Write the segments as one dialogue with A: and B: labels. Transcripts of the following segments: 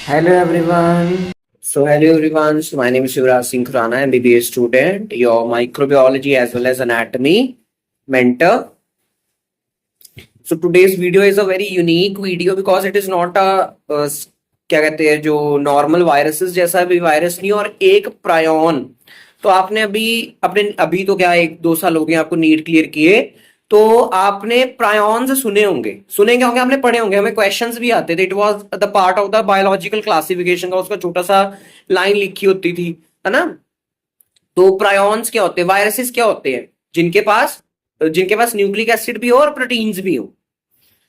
A: Hello everyone. Hello everyone. So my name is Shivraj Singh Khurana, MBBS student, your microbiology as well as anatomy mentor. So today's video is a very unique video because it is not क्या कहते हैं जो normal viruses जैसा भी virus नहीं और एक prion. तो आपने अभी तो क्या 1-2 साल हो गए आपको नीट क्लियर किए, तो आपने प्रायोन्स सुने होंगे, आपने पढ़े होंगे, हमें क्वेश्चंस भी आते थे। It was the part of the biological classification का उसका छोटा सा लाइन लिखी होती थी, है ना। तो प्रायोन्स क्या होते हैं, वायरसेस क्या होते हैं, जिनके पास न्यूक्लिक एसिड भी हो और प्रोटीन्स भी हो।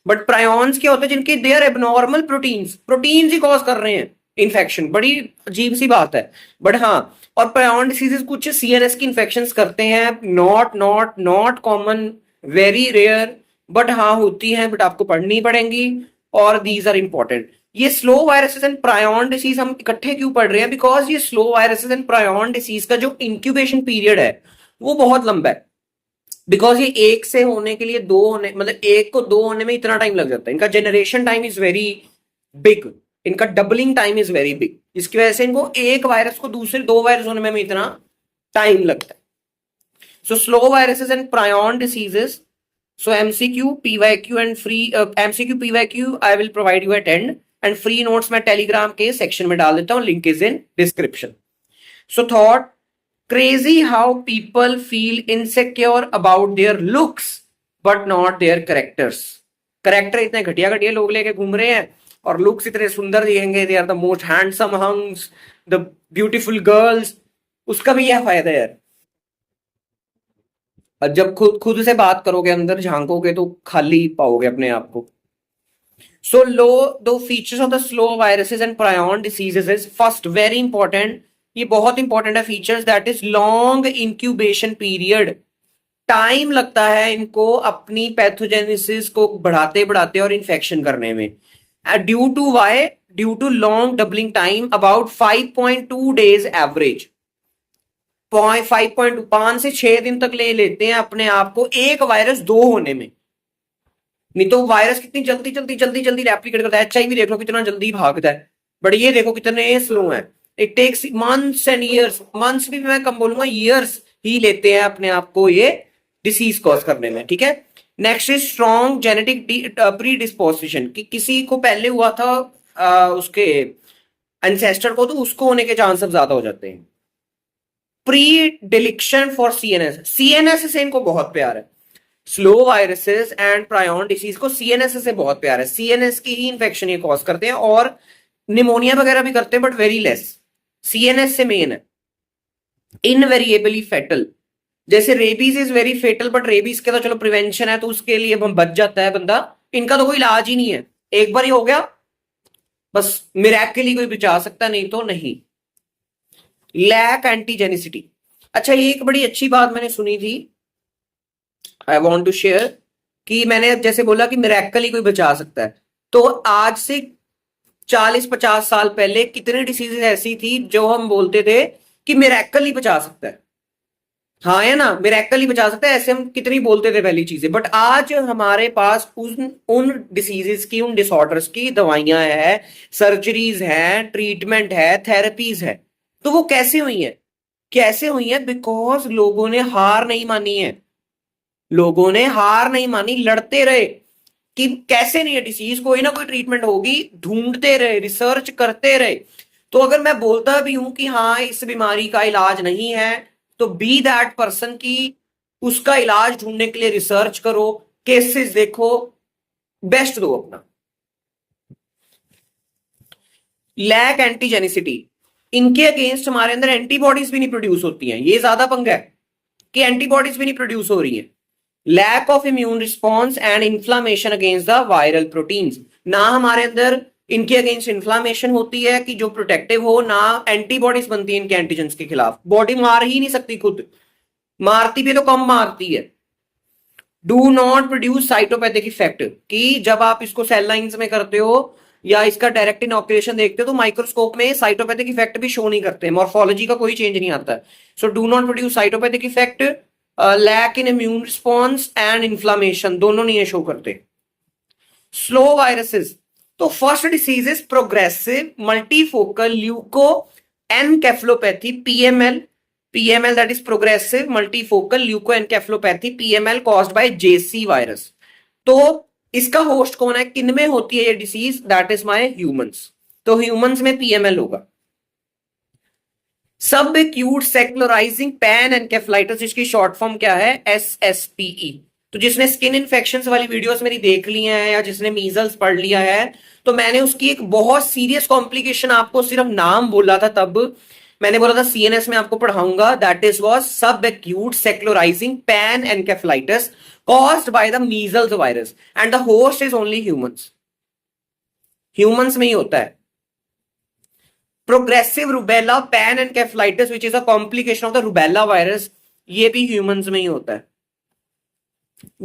A: बट प्रायोन्स क्या होते हैं, जिनके दे आर एबनॉर्मल प्रोटीन्स ही कॉज कर रहे हैं इन्फेक्शन। बड़ी अजीब सी बात है। बट हाँ, और प्रायोन डिसीजेस कुछ सीएनएस की इन्फेक्शंस करते हैं, not common, very rare, but हाँ होती हैं, बट आपको पढ़नी पड़ेंगी और दीज आर इंपॉर्टेंट। ये slow viruses and prion disease हम इकट्ठे क्यों पढ़ रहे हैं, बिकॉज ये slow viruses and prion disease का जो इंक्यूबेशन पीरियड है वो बहुत लंबा है। बिकॉज ये एक से होने के लिए दो होने, मतलब एक को दो होने में इतना टाइम लग जाता है। इनका generation time is very big, इनका doubling time is very big. इसकी वजह से इनको एक वायरस को दूसरे दो वायरस होने में इतना टाइम लगता है। So slow viruses and prion diseases. So MCQ PYQ and free MCQ PYQ I will provide you at end, and free notes मैं टेलीग्राम के सेक्शन में डाल देता हूं, link is in description. So thought, crazy how people feel insecure about their looks but not their characters. Character इतने घटिया घटिया लोग लेके घूम रहे हैं और लुक्स इतने सुंदर दिखेंगे, they are the most handsome hunks, the beautiful girls. उसका भी यह फायदा है यार। और जब खुद खुद से बात करोगे, अंदर झांकोगे, तो खाली पाओगे अपने आप को। So low the features of the slow viruses and prion diseases is first very important, ये बहुत इंपॉर्टेंट है features, that is long incubation period. Time लगता है इनको अपनी पैथोजेनेसिस को बढ़ाते बढ़ाते और इन्फेक्शन करने में। Due to Y, due to long doubling time, about 5.2 days average. 5 से 6 दिन तक ले लेते हैं अपने आप को एक वायरस दो होने में। नहीं तो वायरस कितनी जल्दी जल्दी जल्दी जल्दी रेप्लिकेट करता है। एचआईवी देख लो कितना जल्दी भागता है, बट ये देखो कितने स्लो है। It takes months and years, months भी मैं कम बोलूंगा, ईयर्स ही लेते हैं अपने आप को ये डिसीज कॉज करने में। ठीक है। Next is strong genetic pre disposition, कि किसी को पहले हुआ था उसके एंसेस्टर को, तो उसको होने के चांसेस ज्यादा हो जाते हैं। प्री डिलिक्शन फॉर सीएनएस, सीएनएस से इनको बहुत प्यार है। Slow viruses and prion disease को सीएनएस से बहुत प्यार है। सीएनएस की ही इन्फेक्शन ये कॉज करते हैं और निमोनिया वगैरह भी करते हैं, बट वेरी लेस। सीएनएस से मेन है। इनवेरिएबली फेटल, जैसे rabies is very fatal, but rabies के तो चलो प्रिवेंशन है, तो उसके लिए बच जाता है बंदा। इनका तो कोई इलाज ही नहीं है, एक बार ही हो गया बस, मिरेकली कोई बचा सकता, नहीं तो नहीं। लैक एंटीजेनिसिटी, अच्छा ये एक बड़ी अच्छी बात मैंने सुनी थी, आई वॉन्ट टू शेयर, कि मैंने जैसे बोला कि मिरेकली कोई बचा सकता है, तो आज से 40-50 साल पहले कितने डिसीजेस ऐसी थी जो हम बोलते थे कि मिरेकल ही बचा सकता है। हाँ है ना, मिरेकल ही बचा सकता है, ऐसे हम कितनी बोलते थे पहली चीजें। बट आज हमारे पास उन डिसीजेस की, उन डिसऑर्डर्स की दवाइयां हैं, सर्जरीज हैं, ट्रीटमेंट है, थेरेपीज है। तो वो कैसे हुई है, कैसे हुई है? बिकॉज लोगों ने हार नहीं मानी है, लोगों ने हार नहीं मानी, लड़ते रहे कि कैसे नहीं है डिसीज, कोई ना कोई ट्रीटमेंट होगी, ढूंढते रहे, रिसर्च करते रहे। तो अगर मैं बोलता भी हूं कि हाँ इस बीमारी का इलाज नहीं है, तो बी दैट पर्सन की उसका इलाज ढूंढने के लिए रिसर्च करो, केसेस देखो, बेस्ट दो अपना। लैक एंटीजेनिसिटी, इनके अगेंस्ट हमारे अंदर एंटीबॉडीज भी नहीं प्रोड्यूस होती हैं। ये ज्यादा पंगा है कि एंटीबॉडीज भी नहीं प्रोड्यूस हो रही है। Lack of immune response and inflammation against the viral proteins, ना हमारे अंदर इनके अगेंस्ट इन्फ्लामेशन होती है कि जो प्रोटेक्टिव हो, ना एंटीबॉडीज बनती है इनके एंटीजेंस के खिलाफ। बॉडी मार ही नहीं सकती, खुद मारती भी तो कम मारती है। Do not produce cytopathic effect, कि जब आप इसको सेल लाइंस में करते हो या इसका डायरेक्ट इनॉक्यूलेशन देखते हो, तो माइक्रोस्कोप में साइटोपैथिक इफेक्ट भी शो नहीं करते, मॉर्फोलॉजी का कोई चेंज नहीं आता है। So do not produce cytopathic effect, lack in immune response and inflammation, दोनों नहीं शो करते। स्लो वायरसेस, तो first disease is progressive multifocal leukoencephalopathy PML, PML that is progressive multifocal leukoencephalopathy PML caused by JC virus. तो इसका host कौन है, किन में होती है ये disease, that is my humans. तो ह्यूमंस में पीएमएल होगा। सब एक्यूट सेक्युलराइजिंग पैन एनकेफेलाइटिस, जिसकी शॉर्ट फॉर्म क्या है, एसएसपीई। तो जिसने स्किन इन्फेक्शंस वाली वीडियोस मेरी देख ली हैं या जिसने मीजल्स पढ़ लिया है, तो मैंने उसकी एक बहुत सीरियस कॉम्प्लिकेशन आपको सिर्फ नाम बोला था, तब मैंने बोला था सीएनएस में आपको पढ़ाऊंगा, that is was subacute sclerosing panencephalitis caused by the measles virus and the host is only humans, humans में ही होता है। Progressive rubella panencephalitis which is a complication of the rubella virus, ये भी humans में ही होता है।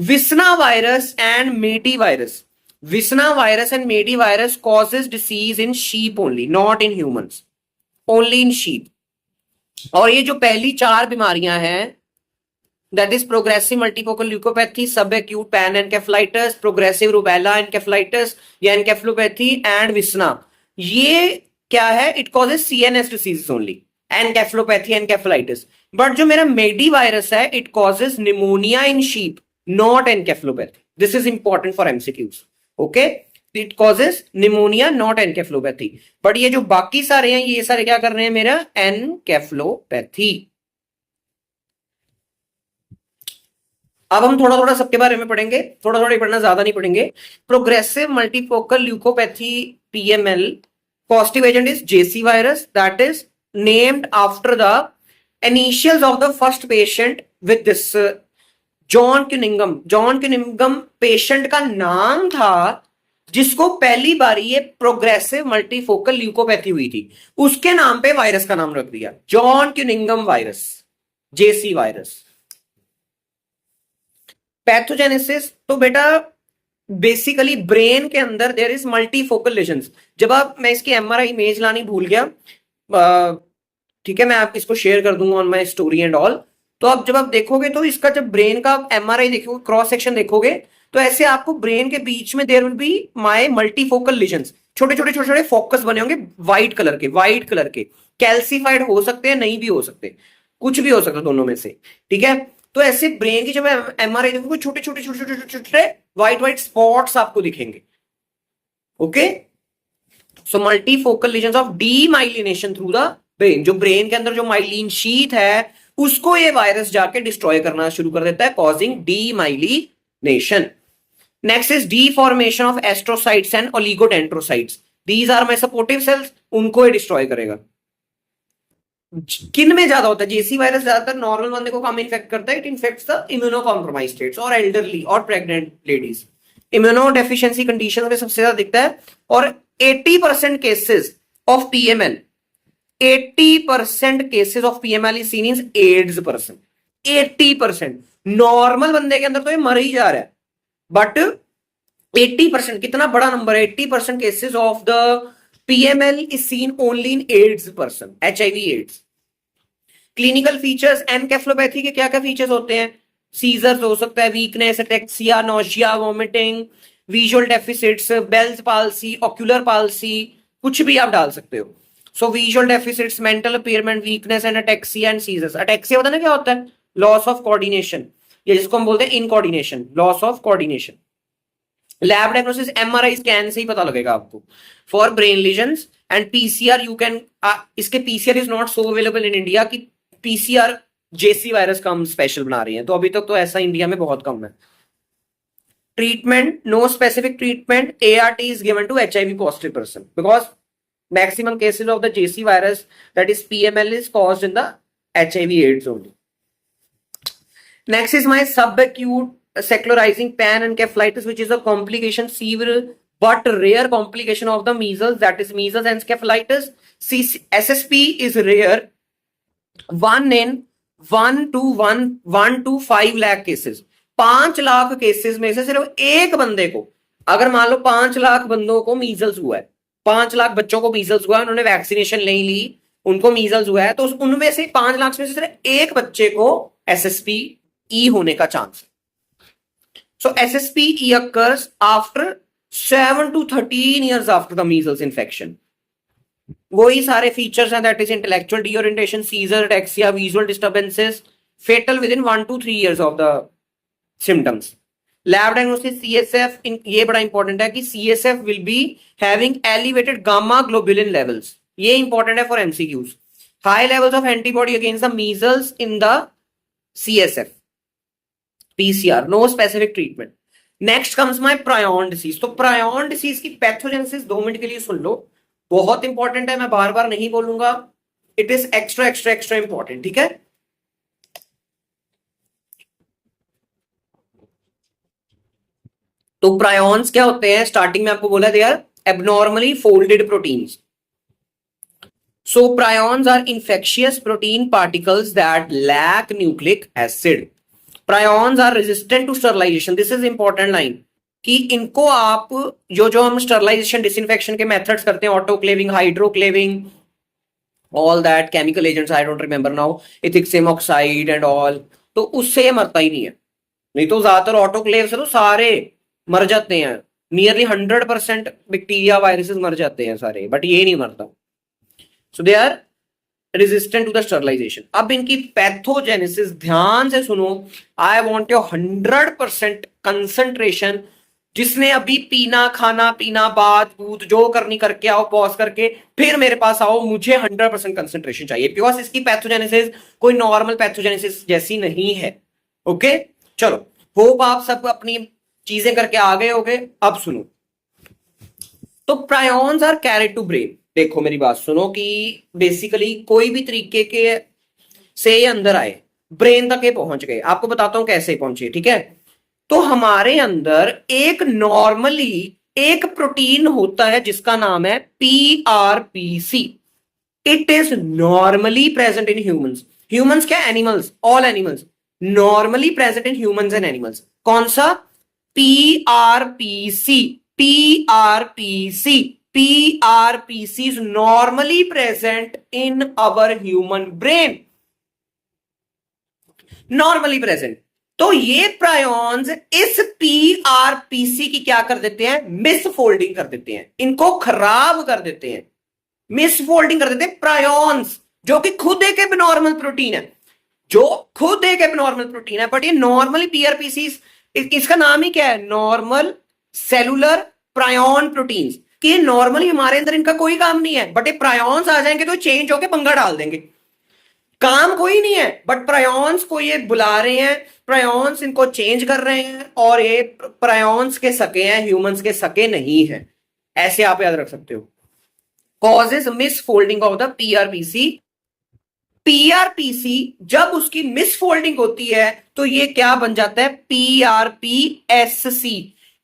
A: Visna virus and maedi virus, visna virus and maedi virus causes disease in sheep only, not in humans, only in sheep. और ये जो पहली चार बीमारियां हैं, that is progressive multifocal leukopathy, subacute panencephalitis, progressive rubella encephalitis या encephalopathy and visna, ये क्या है, it causes CNS disease only, encephalopathy encephalitis. But जो मेरा मेडी वायरस है, it causes pneumonia in sheep, not encephalopathy. This is important for MCQs, okay, it causes pneumonia not encephalopathy. But ये जो बाकी सारे हैं, ये सारे क्या कर रहे हैं, मेरा एनकेफेलोपैथी। अब हम थोड़ा थोड़ा सबके बारे में पढ़ेंगे, थोड़ा थोड़ा ही पढ़ना, ज्यादा नहीं पढ़ेंगे। Progressive multifocal leukopathy PML, positive agent is JC virus, that is named after the initials of the first patient with this John Cunningham. John Cunningham patient का नाम था जिसको पहली बार ये प्रोग्रेसिव मल्टीफोकल ल्यूकोपैथी हुई थी, उसके नाम पे वायरस का नाम रख दिया, जॉन क्यूनिंगम वायरस, जेसी वायरस। पैथोजेनेसिस, तो बेटा बेसिकली ब्रेन के अंदर देयर इज मल्टीफोकल लेजन्स। जब आप, मैं इसकी एमआरआई इमेज लानी भूल गया, ठीक है, मैं आप इसको शेयर कर दूंगा on my story and all. तो आप जब आप देखोगे, तो इसका जब ब्रेन का एमआरआई देखोगे, क्रॉस सेक्शन देखोगे, तो ऐसे आपको ब्रेन के बीच में there will be my multifocal lesions, छोटे छोटे छोटे छोटे फोकस बने होंगे व्हाइट कलर के, कैल्सिफाइड हो सकते हैं, नहीं भी हो सकते, कुछ भी हो सकता है दोनों में से, ठीक है। तो ऐसे ब्रेन की जब एमआरआई देखोगे, छोटे छोटे छोटे छोटे छोटे छोटे व्हाइट स्पॉट्स आपको दिखेंगे, okay. So multifocal lesions of demyelination through the brain, जो ब्रेन के अंदर जो माइलिन शीथ है, उसको ये वायरस जाके डिस्ट्रॉय करना शुरू कर देता है, causing demyelination. Next is deformation of astrocytes and oligodendrocytes, these are my supportive cells, उनको ये डिस्ट्रॉय करेगा। किन में ज्यादा होता है, जेसी वायरस ज्यादातर नॉर्मल बंदे को कम इन्फेक्ट करता है, it infects the immunocompromised states और एल्डरली और pregnant ladies, immunodeficiency condition में सबसे ज्यादा दिखता है। और 80% cases of PML, 80% cases of PML is seen in AIDS person, 80%। Normal बंदे के अंदर तो ये मर ही जा रहा है, बट 80%, कितना बड़ा नंबर है, 80% cases of the PML is seen only in AIDS person, HIV AIDS। Clinical features encephalopathy के क्या क्या फीचर्स होते हैं, सीजर्स हो सकता है, weakness, ataxia, nausea, vomiting, visual deficits, Bell's palsy, ocular palsy, कुछ भी आप डाल सकते हो। So visual deficits, mental impairment, weakness and ataxia and seizures. Ataxia पता ना क्या होता है, लॉस ऑफ कोऑर्डिनेशन, या जिसको हम बोलते हैं incoordination, loss of coordination. Lab diagnosis MRI scan से ही पता लगेगा आपको for brain lesions and PCR you can, इसके PCR is not so available in India कि पीसीआर जेसी वायरस का हम स्पेशल बना रही हैं, तो अभी तक तो ऐसा इंडिया में बहुत कम है। Treatment, no specific treatment, ART is given to HIV positive person because maximum cases of the JC virus, that is PML, is caused in the HIV AIDS only. Next is my subacute secularizing pan encephalitis, which is a complication, severe but rare complication of the measles, that is measles encephalitis. SSP is rare, 1 in 1 to 5 lakh cases। 5 lakh cases में से सिर्फ एक बंदे को, अगर मान लो 5 लाख बंदों को मीजल्स हुआ है, 5 लाख बच्चों को मीजल्स हुआ है, उन्होंने वैक्सीनेशन नहीं ली, उनको मीजल्स हुआ है, तो उनमें से 5 लाख में से सिर्फ एक बच्चे को SSPE होने का चांस है। So SSPE occurs after 7 to 13 years after the measles infection. वही सारे फीचर्स हैं, that is intellectual disorientation, seizure, ataxia, visual disturbances, fatal within 1 to 3 years of the symptoms. Lab diagnosis CSF, ये बड़ा important है कि CSF will be having elevated gamma globulin levels, ये important है for MCQs. High levels of antibody against the measles in the CSF, PCR, no specific treatment. Next comes my prion disease. तो prion disease की pathogenesis 2 minute के लिए सुन लो, बहुत important है, मैं बार बार नहीं बोलूंगा, it is extra extra extra important. ठीक है, तो प्रायॉन्स क्या होते हैं, स्टार्टिंग में आपको बोला they are abnormally folded proteins. So prions are infectious protein particles that lack nucleic acid. Prions are resistant to sterilization. This is important line कि इनको आप जो हम स्टरलाइजेशन डिसइंफेक्शन के मेथड्स करते हैं, autoclaving, hydroclaving, all that chemical agents, I don't remember now, ethylene oxide and all, तो उससे ये मरता ही नहीं है. नहीं तो ज्यादातर ऑटोक्लेव से तो सारे मर जाते हैं, नियरली 100% बैक्टीरिया वायरसेस मर जाते हैं सारे, बट ये नहीं मरता. So they are resistant to the sterilisation. अब इनकी पैथोजेनेसिस ध्यान से सुनो, आई वांट योर 100% कंसंट्रेशन. जिसने अभी पीना, खाना पीना, बात बूत जो करनी करके आओ, पॉज करके फिर मेरे पास आओ, मुझे 100% कंसंट्रेशन चाहिए, बिकॉज इसकी पैथोजेनेसिस कोई नॉर्मल पैथोजेनेसिस जैसी नहीं है. ओके चलो, होप आप सब अपनी चीजें करके आ गए होगे. अब सुनो, तो prions are carried to brain. देखो मेरी बात सुनो कि बेसिकली कोई भी तरीके के से अंदर आए, ब्रेन तक ये पहुंच गए. आपको बताता हूं कैसे पहुंचे. ठीक है, तो हमारे अंदर एक नॉर्मली एक प्रोटीन होता है जिसका नाम है PRPC. It is normally present in humans. Humans क्या, animals, all animals, normally present in humans and animals. कौन सा, PRPC. PRPC, PRPC is normally present in our human brain. Normally present. तो ये प्रायॉन्स इस PRPC की क्या कर देते हैं, मिसफोल्डिंग कर देते हैं, इनको खराब कर देते हैं, मिसफोल्डिंग कर देते हैं. प्रायॉन्स जो कि खुद एक एबनॉर्मल प्रोटीन है, जो खुद एक एबनॉर्मल प्रोटीन है, बट ये नॉर्मली PRPC, इसका नाम ही क्या है, नॉर्मल सेलुलर प्रायॉन प्रोटीन्स. कि नॉर्मली हमारे अंदर इनका कोई काम नहीं है, बट ये प्रायॉन्स आ जाएंगे तो चेंज होके पंगा डाल देंगे. काम कोई नहीं है, बट प्रायॉन्स को ये बुला रहे हैं, प्रायॉन्स इनको चेंज कर रहे हैं, और ये प्रायॉन्स के सके हैं, ह्यूमंस के सके नहीं है. ऐसे आप याद रख सकते हो. Causes misfolding of the PRPC. PRPC जब उसकी मिसफोल्डिंग होती है तो ये क्या बन जाता है, PRPSC.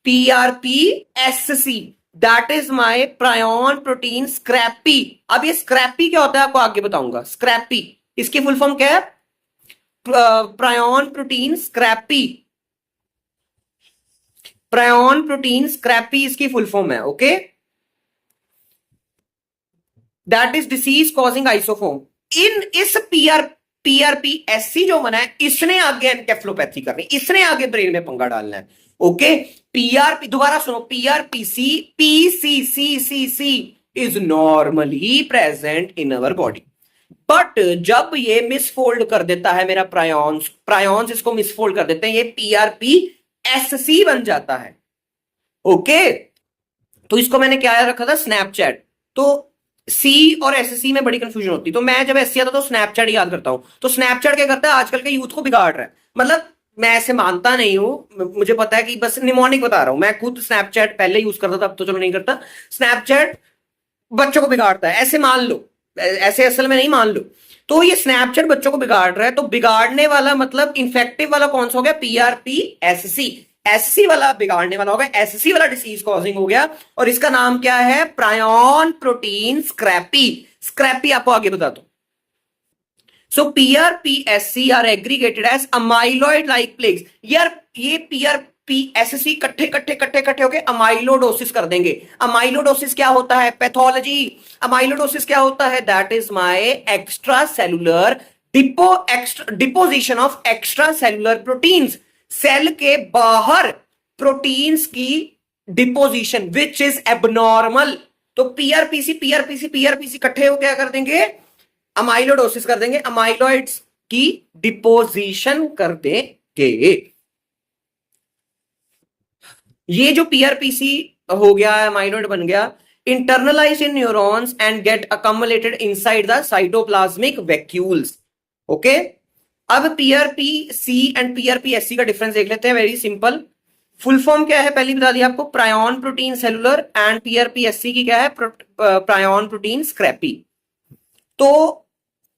A: PRPSC that is my prion protein scrapie. अब ये स्क्रैपी क्या होता है आपको आगे बताऊंगा. स्क्रैपी इसकी फुल फॉर्म क्या है, prion protein scrapie. Prion protein scrapie इसकी फुल फॉर्म है. Okay, that is disease causing isoform. इन इस PRPSC जो बना है, इसने आगे एनकेफेलोपैथी करनी, इसने आगे ब्रेन में पंगा डालना है. ओके, PRP, दोबारा सुनो, PRPC, PCCCC is normally present in our body. But जब ये मिसफोल्ड कर देता है मेरा प्रायॉन्स इसको मिसफोल्ड कर देते हैं, ये PRPSC बन जाता है. ओके, तो इसको मैंने क्या रखा था, स्नैपचैट. तो C और SC में बड़ी कंफ्यूजन होती, तो मैं जब SC आता तो स्नैपचैट याद करता हूं. तो स्नैपचैट क्या करता है, आजकल के यूथ को बिगाड़ रहा है. मतलब मैं ऐसे मानता नहीं हूं, मुझे पता है कि बस निमोनिक बता रहा हूं. मैं खुद स्नैपचैट पहले यूज करता था, अब तो चलो नहीं करता. स्नैपचैट बच्चों को बिगाड़ता है, ऐसे मान लो, ऐसे असल में नहीं, मान लो. तो ये स्नैपचैट बच्चों को बिगाड़ रहा है, तो बिगाड़ने वाला मतलब इन्फेक्टिव वाला कौन सा हो गया, PRPSC. SC वाला बिगाड़ने वाला होगा, SC वाला डिसीज कॉजिंग हो गया, और इसका नाम क्या है, प्रायॉन प्रोटीन स्क्रैपी. स्क्रैपी आपको आगे बता दो. So PRPSC are aggregated as amyloid like plaques. यार ये PRPSC कट्ठे होके अमाइलोडोसिस कर देंगे. अमाइलोडोसिस क्या होता है, पैथोलॉजी. अमाइलोडोसिस क्या होता है, that is my extracellular deposition of extracellular proteins. Cell के बाहर प्रोटीन्स की डिपोजिशन विच इज एबनॉर्मल। तो पीआरपीसी पीआरपीसी पीआरपीसी इकट्ठे हो क्या कर देंगे, अमाइलोडोसिस कर देंगे, अमाइलॉइड्स की डिपोजिशन कर देंगे। ये जो पीआरपीसी हो गया, अमाइलॉइड बन गया, internalise in neurons and get accumulated inside the cytoplasmic vacuoles. Okay, अब पीआरपीसी एंड पीआरपीएससी का डिफरेंस देख लेते हैं, वेरी सिंपल। फुल फॉर्म क्या है पहले बता दिया आपको, प्रायोन प्रोटीन सेलुलर, एंड पीआरपीएससी की क्या है, प्रायोन प्रोटीन स्क्रैपी। तो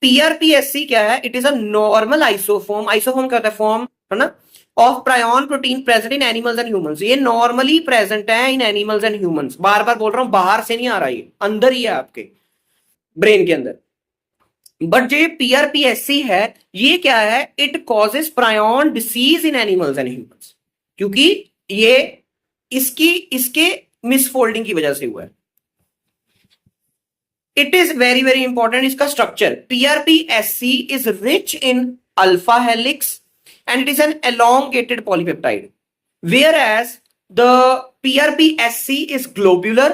A: पीआरपीएससी क्या है, it is a normal isoform, isoform क्या होता है, फॉर्म है ना, of prion protein present in animals and humans. ये नॉर्मली प्रेजेंट है इन एनिमल्स एंड ह्यूमंस, बार बार बोल रहा हूं, बाहर से नहीं आ रहा, ये अंदर ही है आपके ब्रेन के अंदर। बट जो पीआरपीएससी है, ये क्या है, it causes prion disease in animals and humans, क्योंकि ये इसके मिसफोल्डिंग की वजह से हुआ है। It is very very important इसका structure. PRPSC is rich in alpha helix and it is an elongated polypeptide, whereas the PRPSC is globular।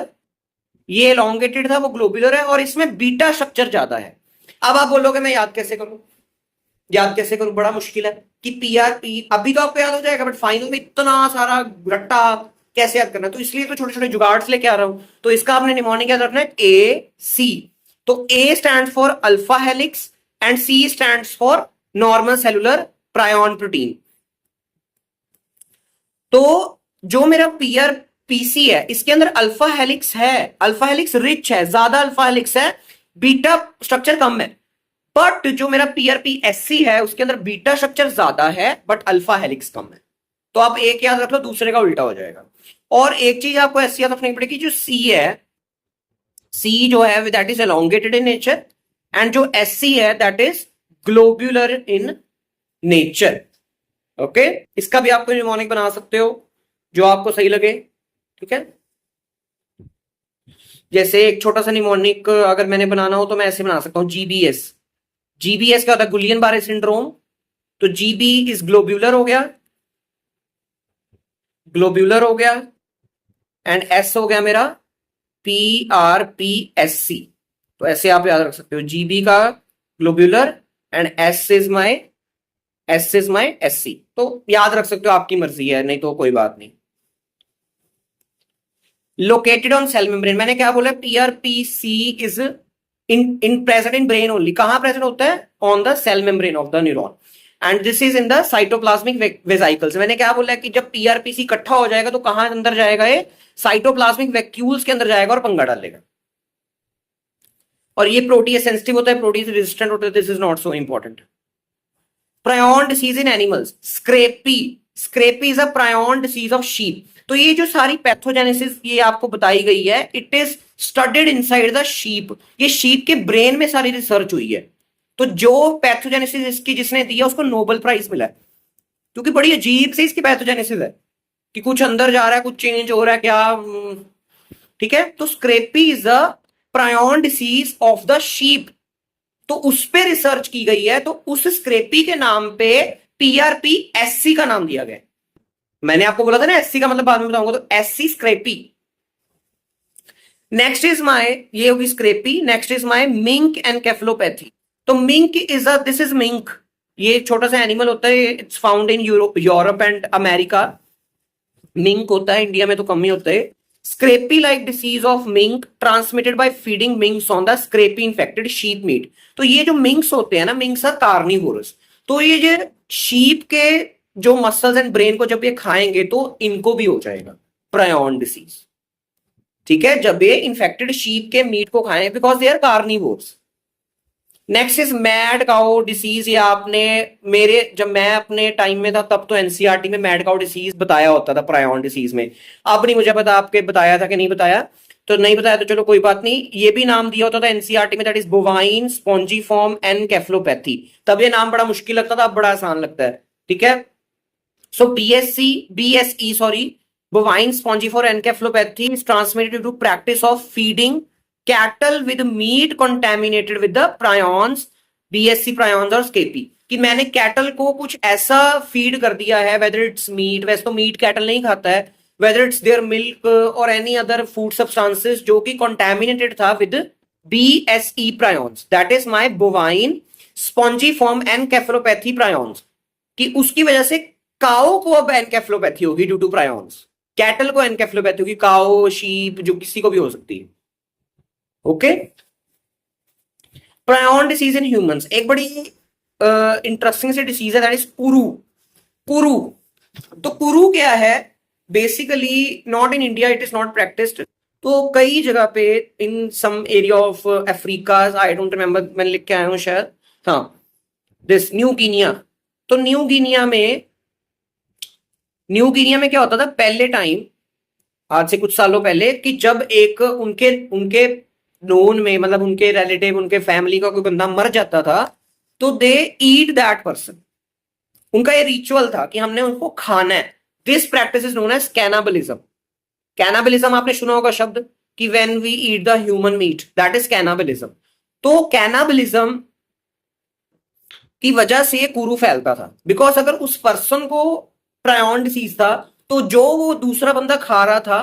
A: ये elongated था, वो globular है, और इसमें बीटा स्ट्रक्चर ज्यादा है। अब आप बोलोगे मैं याद कैसे करूं, याद कैसे करूं, बड़ा मुश्किल है कि पीआरपी, अभी तो आपको याद हो जाएगा, बट फाइनल में इतना सारा रट्टा कैसे याद करना है, तो इसलिए तो छोटे छोटे जुगाड़ लेके आ रहा हूं। तो इसका आपने निमोनिक याद रखना है, ए सी। तो A stand for alpha helix and C stand for normal cellular prion protein. तो जो मेरा पीआरपीसी है, इसके अंदर अल्फा हेलिक्स है, अल्फा हेलिक्स रिच है, ज्यादा अल्फा हेलिक्स है, बीटा स्ट्रक्चर कम है। बट जो मेरा पीआरपीएससी है, उसके अंदर बीटा स्ट्रक्चर ज्यादा है बट अल्फा हेलिक्स कम है। तो आप एक याद रख लो, दूसरे का उल्टा हो जाएगा। और एक चीज आपको ऐसी याद रखनी पड़ेगी, जो सी है, सी जो है that is elongated in nature, and जो एससी है that is globular in nature. Okay, इसका भी आपको निमोनिक बना सकते हो जो आपको सही लगे, ठीक है। जैसे एक छोटा सा निमोनिक अगर मैंने बनाना हो तो मैं ऐसे बना सकता हूं, जीबीएस। जीबीएस क्या होता है, गुलियन बारे सिंड्रोम। तो जीबी इज ग्लोब्यूलर हो गया, ग्लोब्यूलर हो गया, एंड एस हो गया मेरा पीआरपीएससी। तो ऐसे आप याद रख सकते हो, जीबी का globular and S is my SC. तो याद रख सकते हो, आपकी मर्जी है, नहीं तो कोई बात नहीं। लोकेटेड ऑन सेल मेम्ब्रेन, मैंने क्या बोला, PRPC is in present in brain only. कहां प्रेजेंट होता है, on the cell membrane of the neuron, and this is in the cytoplasmic vesicles. मैंने क्या बोला कि जब पीआरपीसी इकट्ठा हो जाएगा तो कहां अंदर जाएगा, ये साइटोप्लाज्मिक वैक्यूल्स के अंदर जाएगा और पंगा डालेगा। और ये प्रोटीज सेंसिटिव होता है, प्रोटीज रेजिस्टेंट होता है, this is not so important. Prion disease in animals, scrapie is a prion disease of sheep. तो ये जो सारी पैथोजेनेसिस ये आपको बताई गई है, it is studied inside the sheep. ये शीप के ब्रेन में सारी रिसर्च हुई है। तो जो पैथोजेनेसिस इसकी जिसने दिया उसको नोबेल प्राइज मिला है, क्योंकि बड़ी अजीब से इसकी पैथोजेनेसिस है कि कुछ अंदर जा रहा है, कुछ चेंज हो रहा है क्या, ठीक है। तो scrapie is a prion disease of the sheep, तो उस पे रिसर्च की गई है, तो उस स्क्रेपी के नाम पे पीआरपीएससी का नाम दिया गया। मैंने आपको बोला था ना एससी का मतलब बाद में बताऊंगा, तो SC scrapie. Next is my, ये होगी scrapie, next is my mink encephalopathy. तो mink is a, this is mink, ये छोटा सा एनिमल होता है, it's found in Europe and America. Mink होता है, इंडिया में तो कम ही होता है। Scrapie like disease of mink transmitted by feeding minks on the scrapie infected sheep meat. तो ये जो मिंक्स होते हैं ना, मिंक्स आर कार्निवोरस। तो ये जो शीप के जो मसल्स एंड ब्रेन को जब ये खाएंगे तो इनको भी हो जाएगा प्रायोन डिसीज, ठीक है, जब ये इन्फेक्टेड शीप के मीट को खाएं, because they are carnivores. Next is mad cow disease. ये आपने जब मैं अपने टाइम में था तब तो एनसीईआरटी में मैड काउ डिसीज बताया होता था प्रायोन डिसीज में। अब नहीं मुझे पता आपके बताया था कि नहीं बताया, तो नहीं बताया तो चलो कोई बात नहीं। ये भी नाम दिया होता था एनसीईआरटी में, that is bovine spongiform encephalopathy. तब ये नाम बड़ा मुश्किल लगता था, अब बड़ा आसान लगता है, ठीक है। So BSE sorry, bovine spongiform encephalopathy is transmitted to practice of feeding cattle with meat contaminated with the prions, BSC prions और स्केपी। कि मैंने कैटल को कुछ ऐसा फीड कर दिया है, वेदर इट्स मीट, वैसे तो मीट कैटल नहीं खाता है, whether it's their milk or any other food substances जो कि contaminated था with BSE prions, that is my bovine spongiform encephalopathy prions, कि उसकी वजह से काओ को अब एनकेफेलोपैथी होगी ड्यू टू प्रायॉन्स, कैटल को एनकेफेलोपैथी होगी, काओ, शीप, जो किसी को भी हो सकती है। Okay, prion disease in humans, एक बड़ी इंटरेस्टिंग सी डिसीज है, दैट इज कुरू। कुरू, तो कुरू क्या है? Basically not in India, it is not practised. तो कई जगह पे in some area of Africa, I don't remember, मैंने लिख के आया हूं शायद, हाँ, दिस न्यू गिनिया। तो न्यू गिनिया में क्या होता था पहले टाइम, आज से कुछ सालों पहले, कि जब एक उनके उनके नोन में, मतलब उनके रिलेटिव, उनके फैमिली का कोई बंदा मर जाता था, तो दे ईट दैट पर्सन। उनका ये रिचुअल था कि हमने उनको खाना है। This practice is known as cannibalism. Cannibalism आपने सुना होगा शब्द, कि when we eat the human meat, that is cannibalism. तो कैनाबलिज्म की वजह से ये कुरू फैलता था, बिकॉज अगर उस पर्सन को प्रायॉन डिसीज था, तो जो वो दूसरा बंदा खा रहा था,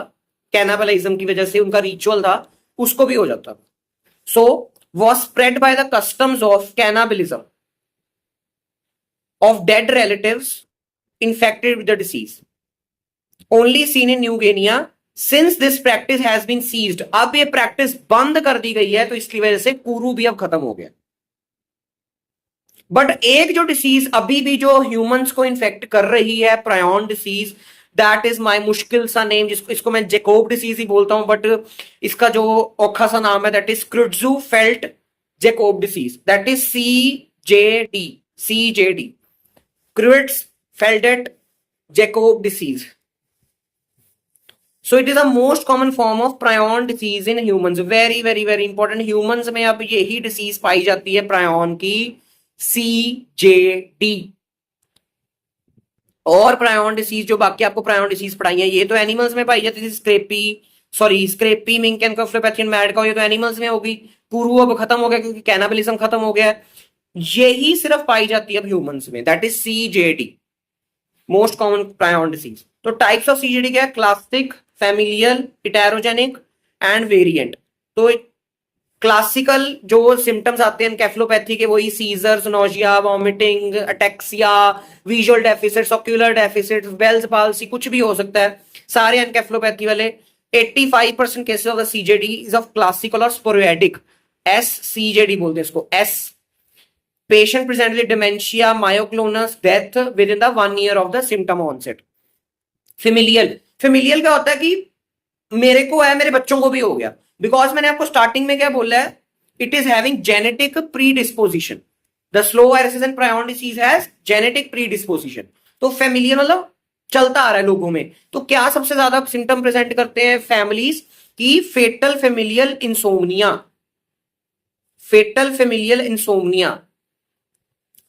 A: कैनाबलिज्म की वजह से उनका रिचुअल था, उसको भी हो जाता। So was spread by the customs of cannibalism of dead relatives infected with the disease, only seen in New Guinea. Since this practice has been ceased, अब ये प्रैक्टिस बंद कर दी गई है, तो इसकी वजह से कुरू भी अब खत्म हो गया। बट एक जो डिसीज अभी भी जो ह्यूमंस को इन्फेक्ट कर रही है, प्रायॉन डिसीज, दैट इज माई मुश्किल सा नेम, इसको मैं जैकोब डिसीज ही बोलता हूं, बट इसका जो औखा सा नाम है, that is Creutzfeldt Jakob disease, that is CJD, Creutzfeldt Jakob disease. So it is the most common form of prion disease in humans. Very very very important. Humans में अब यही डिसीज पाई जाती है प्रायॉन की, CJD। और प्रायॉन डिसीज जो बाकी आपको प्रायॉन डिसीज पढ़ाई है, ये तो एनिमल्स में पाई जाती थी, स्क्रेपी, मिंक एनकेफेलोपैथी, मैड काउ, ये तो एनिमल्स में होगी। कुरू अब खत्म हो गया क्योंकि कैनाबलिज्म खत्म हो गया। यही सिर्फ पाई जाती है अब ह्यूमंस में, that is CJD, most common prion disease. तो टाइप्स ऑफ CJD क्या है? Classic, familial, iatrogenic and variant. तो क्लासिकल जो सिम्टम्स आते हैं एनकेफेलोपैथी के, वही seizures, nausea, vomiting, ataxia, visual deficit, ocular deficit, Bell's palsy, कुछ भी हो सकता है, सारे एनकेफेलोपैथी वाले। 85% cases of the CJD is of classical और स्पोरेडिक, SCJD बोलते हैं इसको, S। Patient present with dementia, myoclonus, death within the 1 year of the symptom onset. Familial क्या होता है कि मेरे को है, मेरे बच्चों को भी हो गया, बिकॉज मैंने आपको स्टार्टिंग में क्या बोला है, it is having genetic predisposition. The slow viruses and prion disease has genetic predisposition. तो फेमिलियल मतलब चलता आ रहा है लोगों में। तो क्या सबसे ज्यादा सिम्टम प्रेजेंट करते हैं फैमिलीज की? फेटल फेमिलियल इंसोमनिया,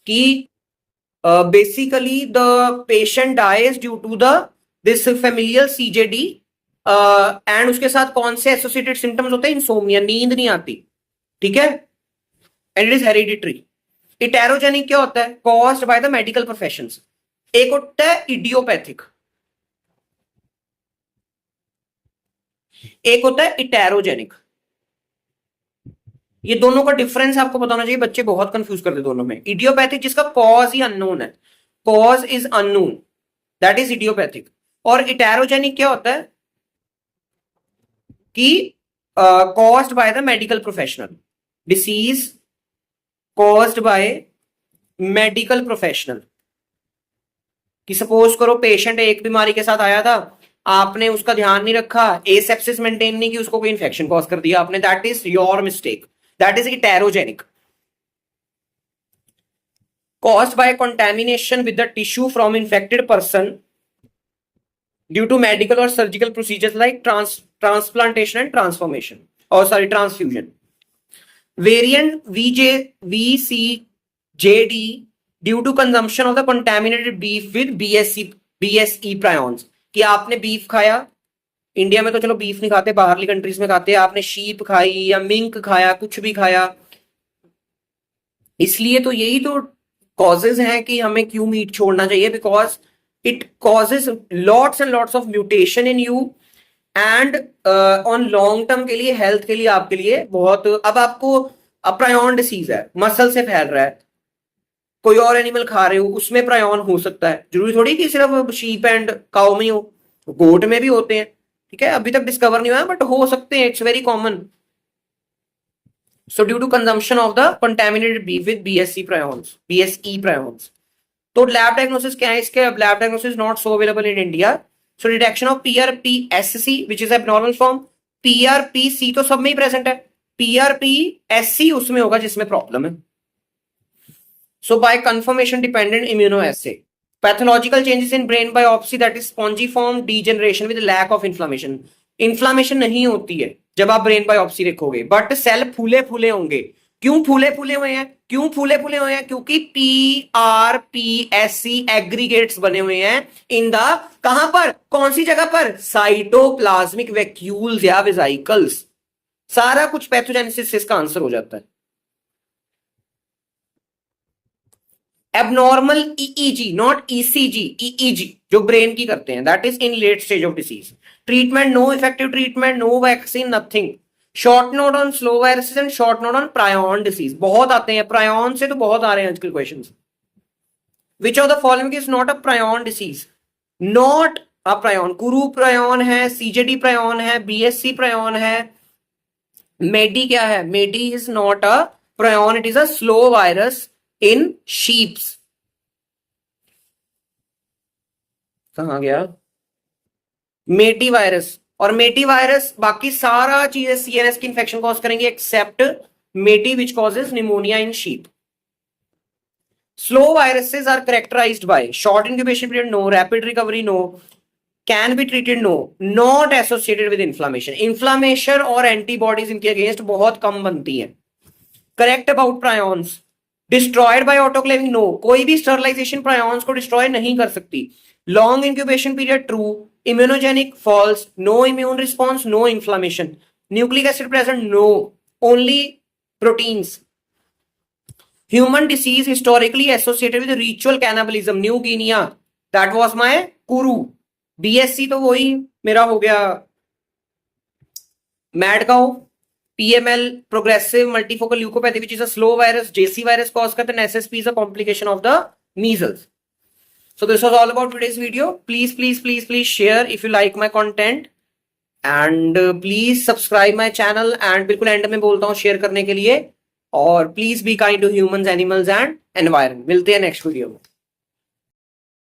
A: कि basically the patient dies due to this familial CJD, and उसके साथ कौन से एसोसिएटेड सिम्टम्स होते हैं? इंसोमिया, नींद नहीं आती, ठीक है, एंड इट इज हेरिडिटरी। इटेरोजेनिक क्या होता है? Caused by the medical professions. एक होता है इडियोपैथिक, एक होता है इटेरोजेनिक। ये दोनों का डिफरेंस आपको पता होना चाहिए, बच्चे बहुत कंफ्यूज करते हैं दोनों में। इडियोपैथिक जिसका कॉज ही अननोन है, cause is unknown, that is idiopathic. और इटेरोजेनिक क्या होता है कि caused by the medical professional, disease caused by medical professional. कि सपोज करो पेशेंट एक बीमारी के साथ आया था, आपने उसका ध्यान नहीं रखा, एसेप्सिस मेंटेन नहीं की, उसको कोई इन्फेक्शन कॉज कर दिया आपने, that is your mistake, that is heterogenic. Caused by contamination with the tissue from infected person due to medical or surgical procedures like transplantation and transfusion. Variant VCJD due to consumption of the contaminated beef with BSE prions, कि आपने beef खाया, India में तो चलो beef नहीं खाते, बाहरली countries में खाते हैं, आपने शीप खाई या मिंक खाया, कुछ भी खाया, इसलिए तो यही तो कॉजेज हैं कि हमें क्यों मीट छोड़ना चाहिए, because it causes lots and lots of mutation in you and on long term के लिए, हेल्थ के लिए, आपके लिए बहुत। अब आपको प्रायॉन डिसीज है, मसल से फैल रहा है, कोई और एनिमल खा रहे हो उसमें प्रायॉन हो सकता है, जरूरी थोड़ी कि सिर्फ शीप एंड काउ में हो, गोट में भी होते हैं, ठीक है, अभी तक डिस्कवर नहीं हुआ बट हो सकते हैं, it's very common. So due to consumption of the contaminated beef with BSC prions, BSE prions. तो लैब डायग्नोसिस क्या है इसके? अब lab diagnosis not so available in India. So detection of PrPSc which is abnormal form, PrPC तो सब में ही present है, पीआरपीएससी उसमें होगा जिसमें प्रॉब्लम है। So by confirmation dependent immunoassay, pathological changes in brain biopsy that is spongiform degeneration with lack of inflammation. Inflammation नहीं होती है जब आप ब्रेन बायोप्सी देखोगे, बट सेल फूले फूले होंगे। क्यों फूले फूले हुए हैं? क्यों फूले फूले हुए हैं? क्योंकि पीआरपीएससी एग्रीगेट्स बने हुए हैं इन द, कहां पर, कौन सी जगह पर? साइटोप्लाज्मिक वैक्यूल्स या वेसिकल्स। सारा कुछ पैथोजेनेसिस इसका आंसर हो जाता है। Abnormal EEG, not ECG, EEG जो ब्रेन की करते हैं, that is in late stage of disease. Treatment, no effective treatment, no vaccine, nothing. Short note on slow viruses and short note on prion disease, बहुत आते हैं प्रायॉन से, तो बहुत आ रहे हैं आजकल questions. Which of the following is not a prion disease? Not a prion, kuru prion है, सीजेडी प्रायॉन है, बीएससी प्रायॉन है, मेडी क्या है? Maedi is not a prion, it is a slow virus in sheeps. कहां गया? Maedi virus. और maedi virus बाकी सारा चीजें सीएनएस की इंफेक्शन कॉज करेंगे except maedi which causes pneumonia in sheep. Slow viruses are characterized by short incubation period, no, rapid recovery, no, can be treated, no, not associated with inflammation. Inflammation और antibodies इनके against बहुत कम बनती हैं। Correct about prions, destroyed by autoclaving, no, कोई भी sterilization prions को destroy नहीं कर सकती। Long incubation period, true. Immunogenic, false. No immune response, no inflammation. Nucleic acid present, no, only proteins. Human disease historically associated with ritual cannibalism, New Guinea, that was my Kuru. BSC तो वही मेरा हो गया mad cow. PML, progressive multifocal leucopathy, which is a slow virus, JC virus cause करते हैं, SSP is a complication of the measles. So this was all about today's video. Please share if you like my content and please subscribe my channel and बिल्कुल end में बोलता हूँ share करने के लिए, और please be kind to humans, animals and environment. मिलते हैं नेक्स्ट वीडियो में।